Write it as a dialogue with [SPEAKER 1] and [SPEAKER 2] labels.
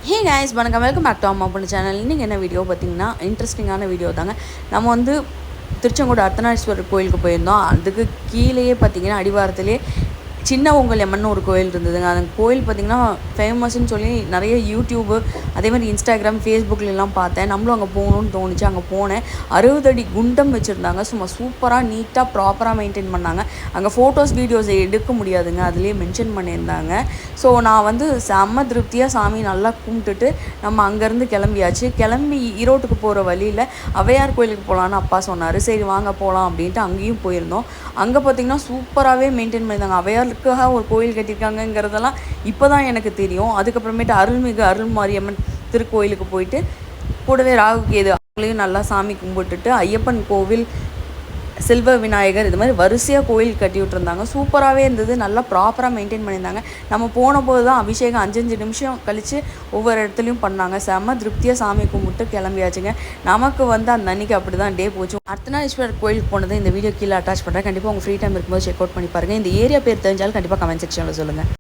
[SPEAKER 1] Hey guys வணக்கம், welcome back to அம்மா பொண்ணு சேனல். இன்றைக்கி என்ன வீடியோ பார்த்திங்கன்னா இன்ட்ரெஸ்டிங்கான வீடியோ தாங்க. நம்ம வந்து திருச்செங்கோடு அர்த்தநாரீஸ்வரர் கோயிலுக்கு போயிருந்தோம். அதுக்கு கீழேயே பார்த்திங்கன்னா அடிவாரத்திலே சின்ன ஒங்கலியம்மன் ஒரு கோயில் இருந்ததுங்க. அந்த கோயில் பார்த்திங்கன்னா ஃபேமஸ்ன்னு சொல்லி நிறைய யூடியூப்பு அதே மாதிரி இன்ஸ்டாகிராம் ஃபேஸ்புக்லலாம் பார்த்தேன். நம்மளும் அங்கே போகணுன்னு தோணுச்சு. அங்கே போனேன். 60 அடி குண்டம் வச்சுருந்தாங்க. சும்மா சூப்பராக நீட்டாக ப்ராப்பராக மெயின்டைன் பண்ணாங்க. அங்கே ஃபோட்டோஸ் வீடியோஸ் எடுக்க முடியாதுங்க, அதுலேயே மென்ஷன் பண்ணியிருந்தாங்க. ஸோ நான் வந்து செம்ம திருப்தியாக சாமி நல்லா கும்பிட்டுட்டு நம்ம அங்கேருந்து கிளம்பி ஈரோட்டுக்கு போகிற வழியில் அவையார் கோயிலுக்கு போகலான்னு அப்பா சொன்னார். சரி வாங்க போகலாம் அப்படின்ட்டு அங்கேயும் போயிருந்தோம். அங்கே பார்த்திங்கன்னா சூப்பராகவே மெயின்டைன் பண்ணியிருந்தாங்க. அவையாருக்காக ஒரு கோயில் கட்டியிருக்காங்கங்கிறதெல்லாம் இப்போ தான் எனக்கு தெரியும். அதுக்கப்புறமேட்டு அருள்மிகு அருள்மாரியம்மன் திருக்கோயிலுக்கு போயிட்டு கூடவே ராகுகேது அவங்களையும் நல்லா சாமி கும்பிட்டுட்டு ஐயப்பன் கோவில், செல்வ விநாயகர், இது மாதிரி வரிசையாக கோயில் கட்டி விட்டுருந்தாங்க. சூப்பராகவே இருந்தது. நல்லா ப்ராப்பராக மெயின்டைன் பண்ணியிருந்தாங்க. நம்ம போன போது தான் அபிஷேகம் 5 நிமிஷம் கழித்து ஒவ்வொரு இடத்துலையும் பண்ணாங்க. செம்ம திருப்தியாக சாமி கும்பிட்டு கிளம்பியாச்சுங்க. நமக்கு வந்து அந்த அன்றைக்கி அப்படி தான் டே போச்சு. அர்த்தநாரீஸ்வரர் கோயிலுக்கு போனது இந்த வீடியோ கீழே அட்டாச் பண்ணுறேன். கண்டிப்பாக உங்கள் ஃப்ரீ டைம் இருக்கும்போது செக் அவுட் பண்ணி பாருங்கள். இந்த ஏரியா பேர் தெரிஞ்சாலும் கண்டிப்பாக கமெண்ட் செக்ஷனில் சொல்லுங்கள்.